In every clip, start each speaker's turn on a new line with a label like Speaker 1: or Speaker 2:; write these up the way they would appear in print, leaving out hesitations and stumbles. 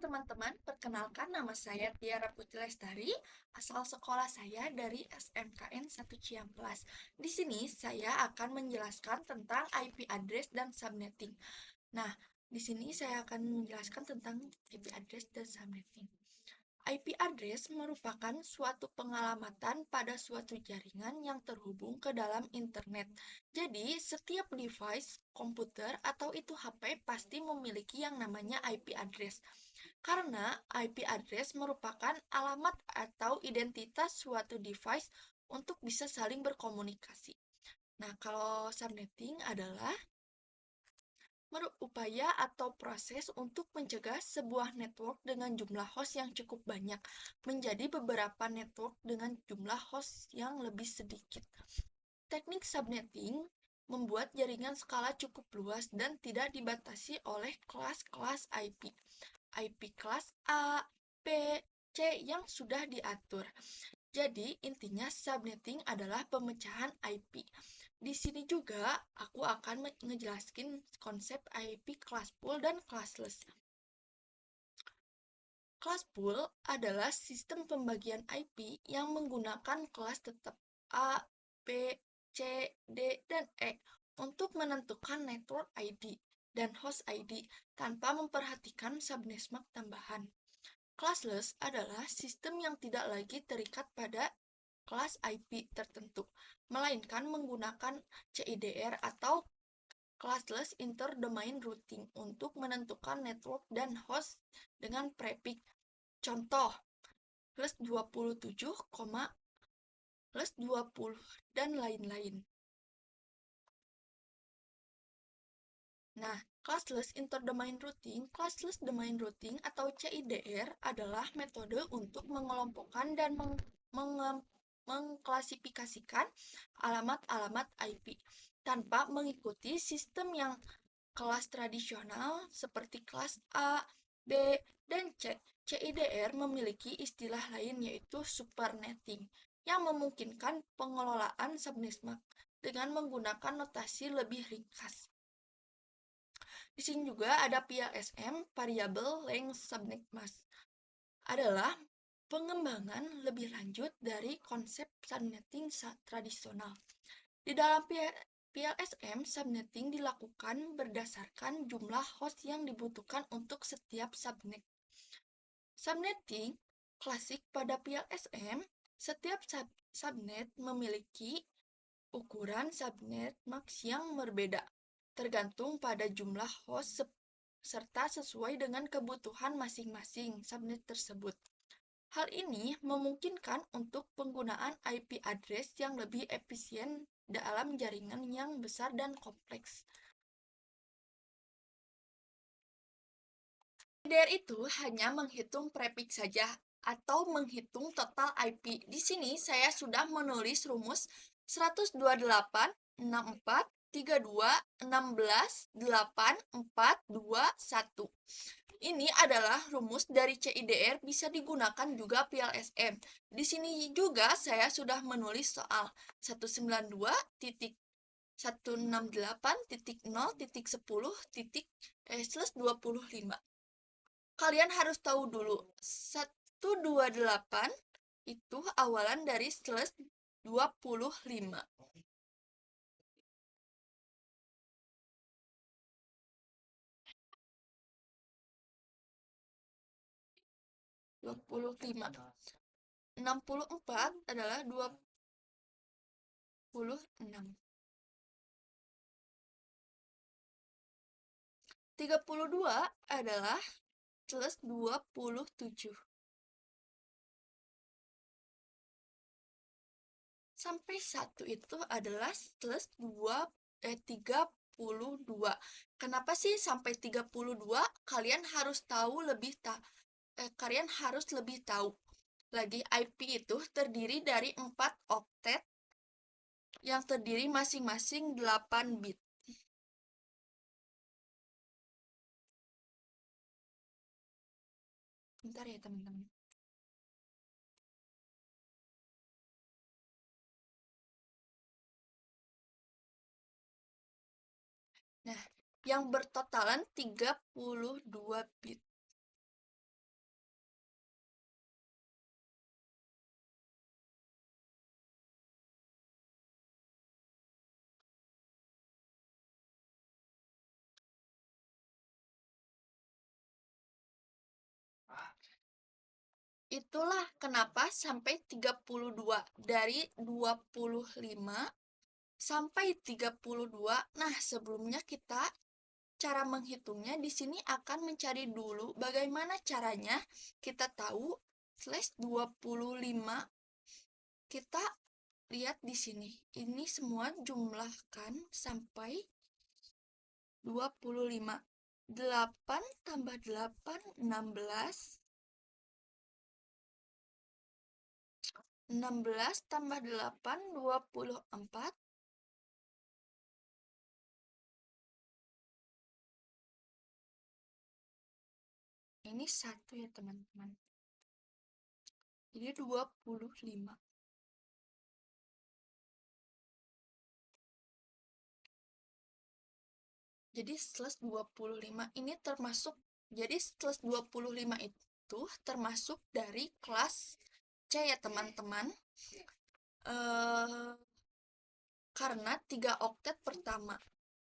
Speaker 1: teman-teman, perkenalkan nama saya Tiara Putri Lestari, asal sekolah saya dari SMKN 1 Ciamplas. Di sini saya akan menjelaskan tentang IP address dan subnetting. Nah, di sini saya akan menjelaskan tentang IP address dan subnetting. IP address merupakan suatu pengalamatan pada suatu jaringan yang terhubung ke dalam internet. Jadi, setiap device, komputer, atau itu HP pasti memiliki yang namanya IP address. Karena IP address merupakan alamat atau identitas suatu device untuk bisa saling berkomunikasi. Nah, kalau subnetting adalah upaya atau proses untuk mencegah sebuah network dengan jumlah host yang cukup banyak menjadi beberapa network dengan jumlah host yang lebih sedikit. Teknik subnetting membuat jaringan skala cukup luas dan tidak dibatasi oleh kelas-kelas IP. IP kelas A, B, C yang sudah diatur. Jadi, intinya subnetting adalah pemecahan IP. Di sini juga aku akan ngejelaskin konsep IP class pool dan classless. Class pool adalah sistem pembagian IP yang menggunakan kelas tetap A, B, C, D, dan E untuk menentukan network ID dan host ID tanpa memperhatikan subnetwork tambahan. Classless adalah sistem yang tidak lagi terikat pada kelas IP tertentu, melainkan menggunakan CIDR atau Classless Inter-Domain Routing untuk menentukan network dan host dengan prefix. Contoh, plus 27, plus 20, dan lain-lain. Nah, Classless Inter-Domain Routing atau CIDR adalah metode untuk mengelompokkan dan mengklasifikasikan alamat-alamat IP tanpa mengikuti sistem yang kelas tradisional seperti kelas A, B, dan C. CIDR memiliki istilah lain yaitu supernetting yang memungkinkan pengelolaan subnetwork dengan menggunakan notasi lebih ringkas. Di sini juga ada PLSM, Variable Length Subnet Mask, adalah pengembangan lebih lanjut dari konsep subnetting tradisional. Di dalam PLSM, subnetting dilakukan berdasarkan jumlah host yang dibutuhkan untuk setiap subnet. Subnetting klasik pada PLSM, setiap subnet memiliki ukuran subnet max yang berbeda, tergantung pada jumlah host serta sesuai dengan kebutuhan masing-masing subnet tersebut. Hal ini memungkinkan untuk penggunaan IP address yang lebih efisien dalam jaringan yang besar dan kompleks. CIDR itu hanya menghitung prefix saja atau menghitung total IP. Di sini saya sudah menulis rumus 128, 64, 32, 16, 8, 4, 2, 1. Ini adalah rumus dari CIDR bisa digunakan juga PLSM. Di sini juga saya sudah menulis soal 198.0.10.25. Kalian harus tahu dulu, 128 itu awalan dari slash 25. Dua puluh lima. 64 adalah 26. 32 adalah plus 27. Sampai 1 itu adalah plus 32. Kenapa sih sampai 32? Kalian harus lebih tahu. Lagi IP itu terdiri dari 4 oktet yang terdiri masing-masing 8 bit. Bentar ya teman-teman. Nah, yang bertotalan 32 bit. Itulah kenapa sampai 32 dari 25 sampai 32. Nah, sebelumnya cara menghitungnya di sini akan mencari dulu bagaimana caranya kita tahu slash 25. Kita lihat di sini. Ini semua jumlahkan sampai 25. 8 tambah 8, 16. 16 tambah 8, 24. Ini 1 ya teman-teman. Jadi 25. Jadi slash 25 ini termasuk, jadi slash 25 itu termasuk dari kelas C ya teman-teman. Karena 3 oktet pertama.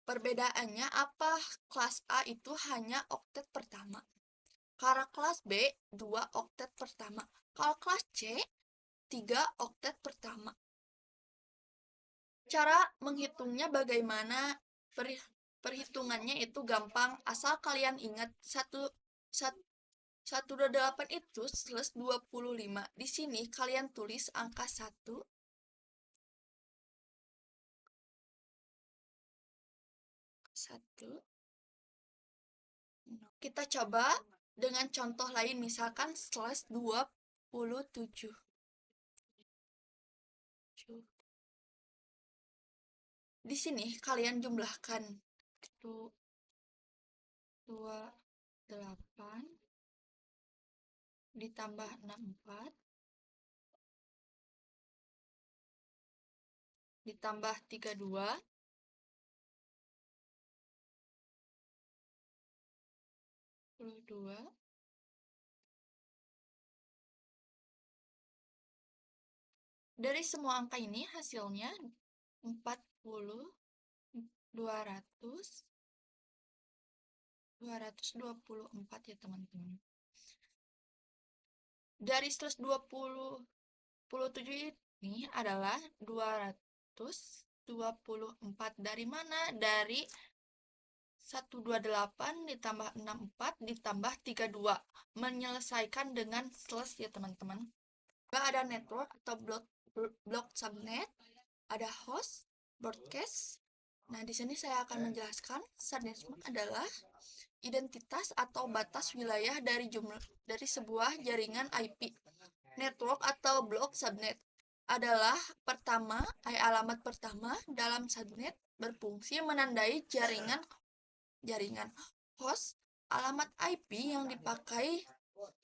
Speaker 1: Perbedaannya apa? Kelas A itu hanya oktet pertama. Kalau kelas B 2 oktet pertama. Kalau kelas C 3 oktet pertama. Cara menghitungnya bagaimana? Perhitungannya itu gampang, asal kalian ingat 128 itu plus 25. Di sini kalian tulis angka 1. 1. Kita coba dengan contoh lain, misalkan slash 27. Di sini kalian jumlahkan 28 ditambah 64 ditambah 32 22. Dari semua angka ini hasilnya 40, 200, 224 ya teman-teman. Dari 127 ini adalah 224. Dari mana? Dari 128 ditambah 64 ditambah 32. Menyelesaikan dengan slash ya teman-teman. Ada network atau blok subnet, ada host, broadcast. Nah, di sini saya akan menjelaskan subnet adalah identitas atau batas wilayah dari sebuah jaringan IP. Network atau blok subnet adalah alamat pertama dalam subnet, berfungsi menandai jaringan. Host, alamat IP yang dipakai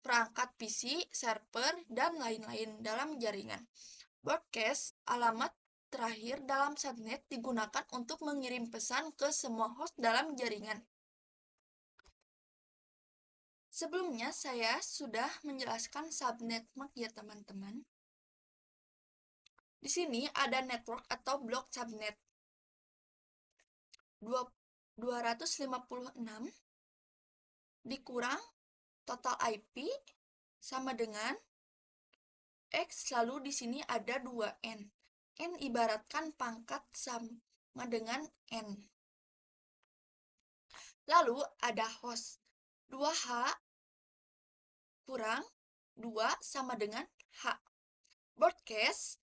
Speaker 1: perangkat PC, server, dan lain-lain dalam jaringan. Broadcast, alamat terakhir dalam subnet, digunakan untuk mengirim pesan ke semua host dalam jaringan. Sebelumnya saya sudah menjelaskan subnet ya teman-teman. Di sini ada network atau blok subnet. 256 dikurang total IP sama dengan X, lalu di sini ada 2N. N ibaratkan pangkat sama dengan N. Lalu ada host. 2H kurang 2 sama dengan H. Broadcast,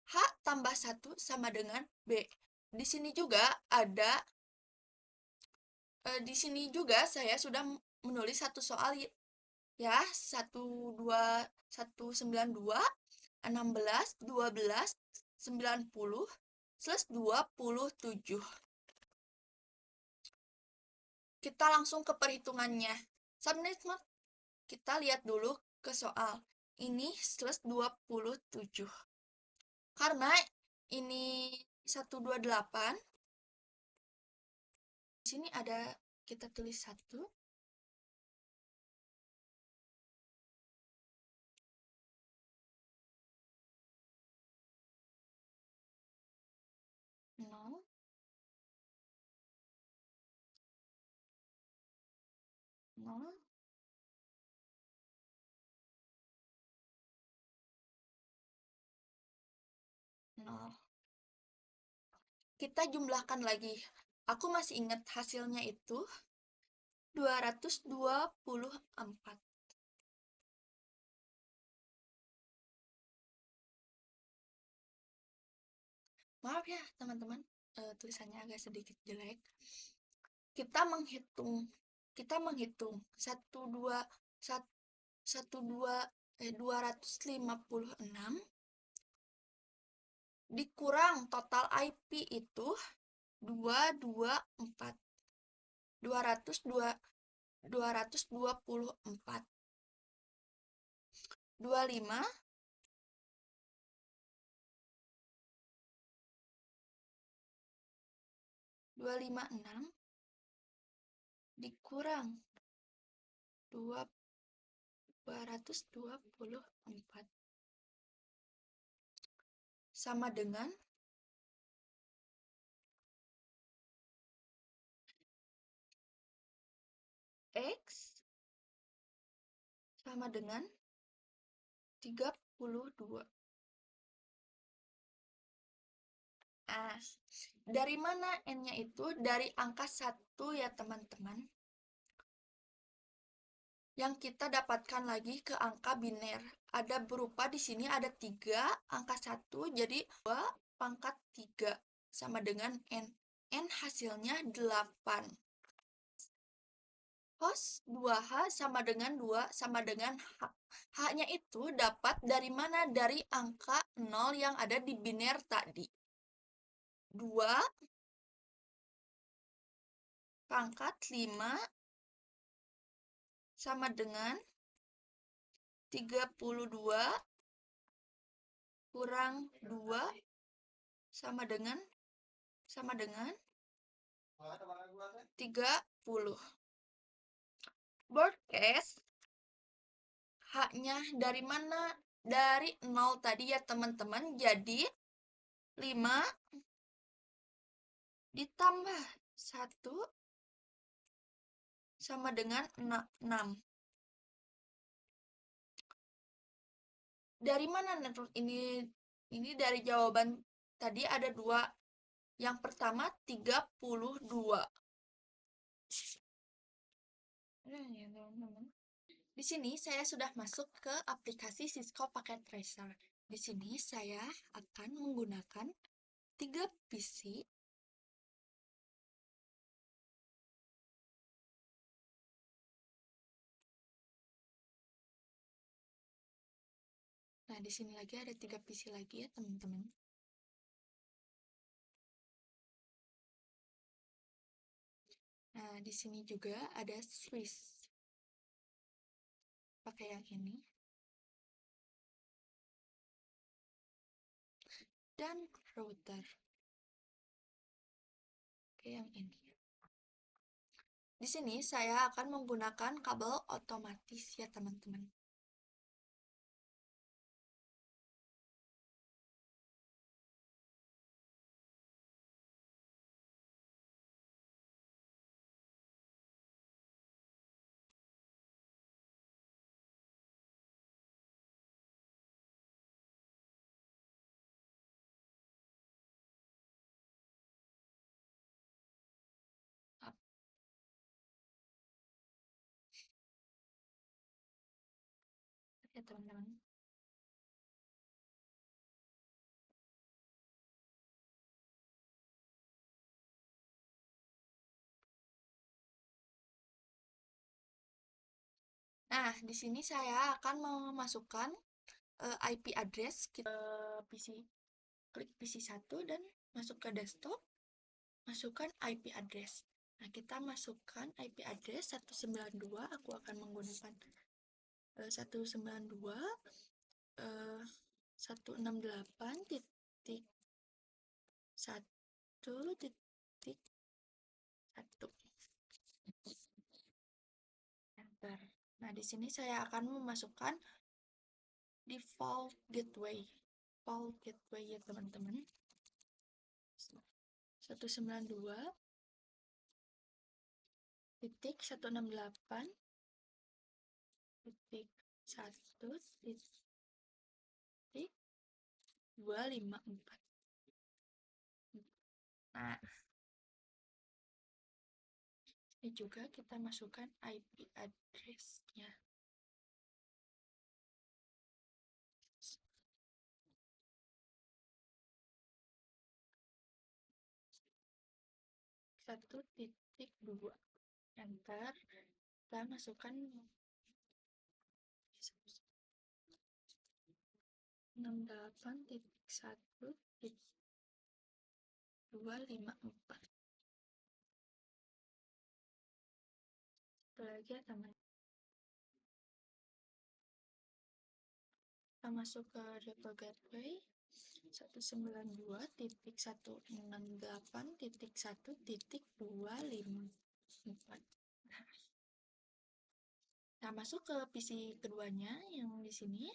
Speaker 1: H tambah 1 sama dengan B. Di sini juga saya sudah menulis satu soal ya, 192, 16, 12, 90, plus 27. Kita langsung ke perhitungannya. Subnet, kita lihat dulu ke soal. Ini plus 27. Karena ini 128, di sini ada, kita tulis 1. 0, 0, 0. Kita jumlahkan lagi. Aku masih ingat hasilnya itu 224. Maaf ya teman-teman, tulisannya agak sedikit jelek. Kita menghitung 256 dikurang total IP itu 224. 224 25 256 dikurang 224 sama dengan X sama dengan 32. Dari mana N-nya itu? Dari angka 1 ya teman-teman. Yang kita dapatkan lagi ke angka biner. Ada berupa di sini ada 3, angka 1, jadi 2 pangkat 3 sama dengan N. N hasilnya 8. Cos 2H sama dengan 2 sama dengan H. H-nya itu dapat dari mana? Dari angka 0 yang ada di biner tadi. 2 pangkat 5 sama dengan 32 kurang 2 sama dengan 30. Broadcast H-nya dari mana? Dari 0 tadi ya teman-teman. Jadi 5 ditambah 1 sama dengan 6. Dari mana ini? Ini dari jawaban tadi ada 2. Yang pertama 32. Di sini saya sudah masuk ke aplikasi Cisco Packet Tracer. Di sini saya akan menggunakan 3 PC. Nah, di sini lagi ada 3 PC lagi ya, teman-teman. Nah, di sini juga ada Swiss. Pakai yang ini. Dan router. Pakai yang ini. Di sini saya akan menggunakan kabel otomatis ya, teman-teman. Ya, teman-teman. Nah, di sini saya akan memasukkan IP address kita PC. Klik PC 1 dan masuk ke desktop. Masukkan IP address. Nah, kita masukkan IP address 192. Aku akan menggunakan 192 168 titik 1 titik 1. Enter. Nah, di sini saya akan memasukkan default gateway. Default gateway ya teman-teman. 192 titik 168 titik 1 titik 254. Nah, ini juga kita masukkan IP address-nya. Satu titik dua, enter. Kita masukkan 68.1.254. Itu lagi ya teman. Kita masuk ke repo gateway 192.168.1.254. Nah, masuk ke PC keduanya yang di sini.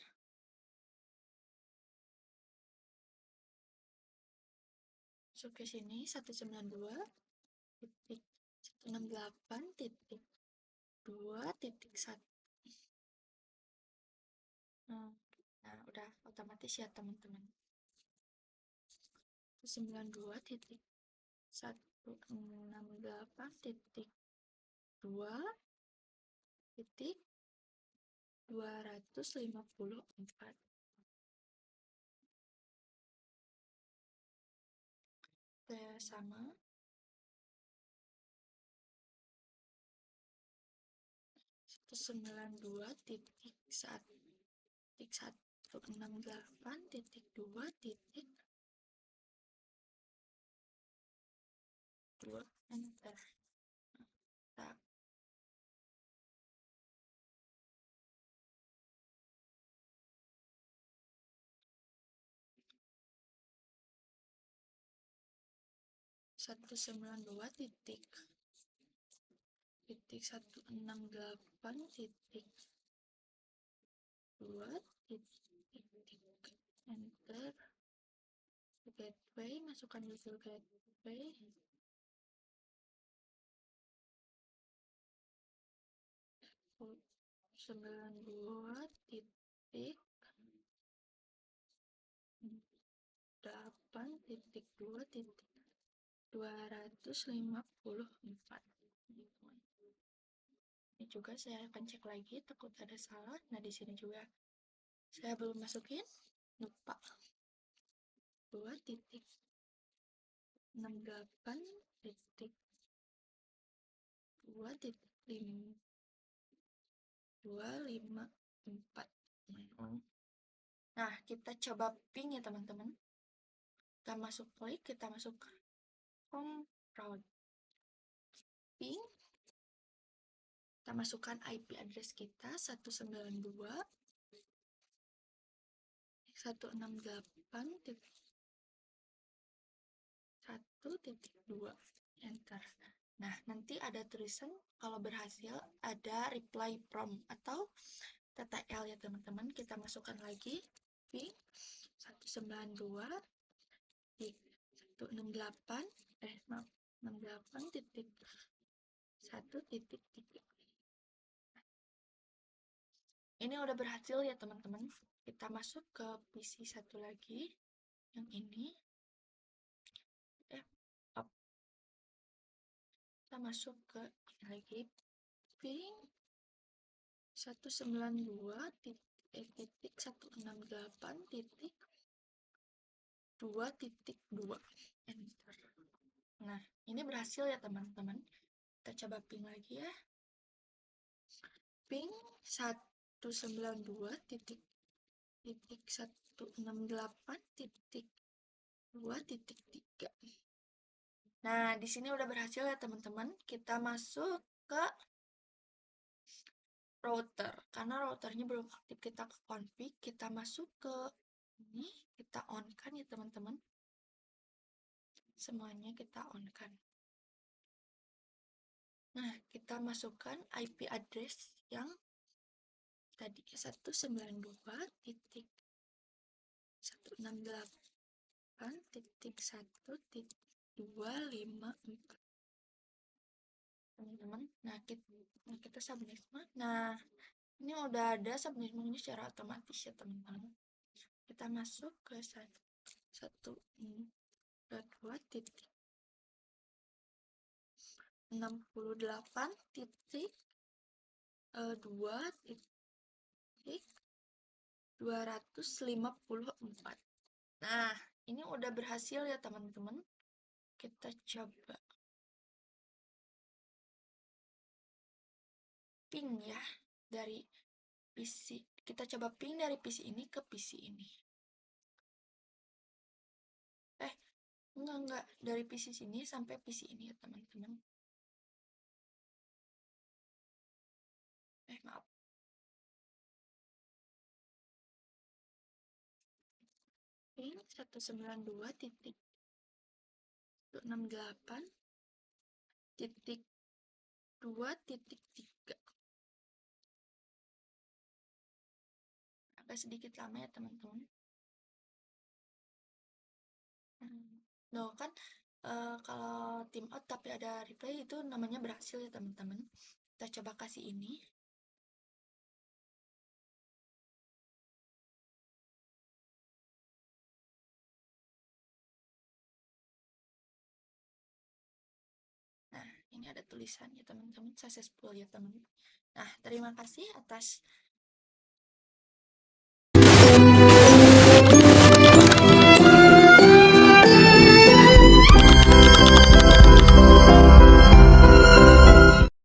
Speaker 1: Masuk ke sini 192.168.2.1. Nah, udah otomatis ya teman-teman. 92.168.2.254. Sama 192.168.2.2, enter. Nah, 192.168.2. Enter. Gateway, masukkan user gateway. Oh, 92.8.2.254. Ini juga saya akan cek lagi, takut ada salah. Nah, di sini juga saya belum masukin, lupa. 2.68.2.254. Nah, kita coba ping ya teman-teman. Kita masuk klik, kita masuk home route. Ping. Kita masukkan IP address kita 192.168.1.2. Enter. Nah, nanti ada tulisan kalau berhasil ada reply from atau TTL ya teman-teman. Kita masukkan lagi ping 192 di 168 maaf 68.1.3. Ini udah berhasil ya teman-teman. Kita masuk ke PC satu lagi yang ini. Kita masuk ke lagi ping 192.168.2.2. Enter. Nah, ini berhasil ya teman-teman. Kita coba ping lagi ya. Ping 192.168.2.3. Nah, di sini udah berhasil ya teman-teman. Kita masuk ke router. Karena routernya belum aktif, kita ke config, kita masuk ke ini, kita on kan ya teman-teman. Semuanya kita on kan. Nah, kita masukkan IP address yang tadi 192.168.1.254. Teman-teman, nah kita subnet. Nah, ini udah ada subnetnya secara otomatis ya teman-teman. Kita masuk ke 1.2 titik 68,2 titik 254. Nah, ini udah berhasil ya teman-teman. Kita coba ping ya dari PC. Kita coba ping dari PC ini ke PC ini. Enggak. Dari PC sini sampai PC ini ya teman-teman. Maaf. Ping 192.168.2.3. Agak sedikit lama ya teman-teman. No kan kalau tim out tapi ada replay itu namanya berhasil ya teman-teman. Kita coba kasih ini. Nah, ini ada tulisannya teman-teman, successful ya teman. Nah, terima kasih atas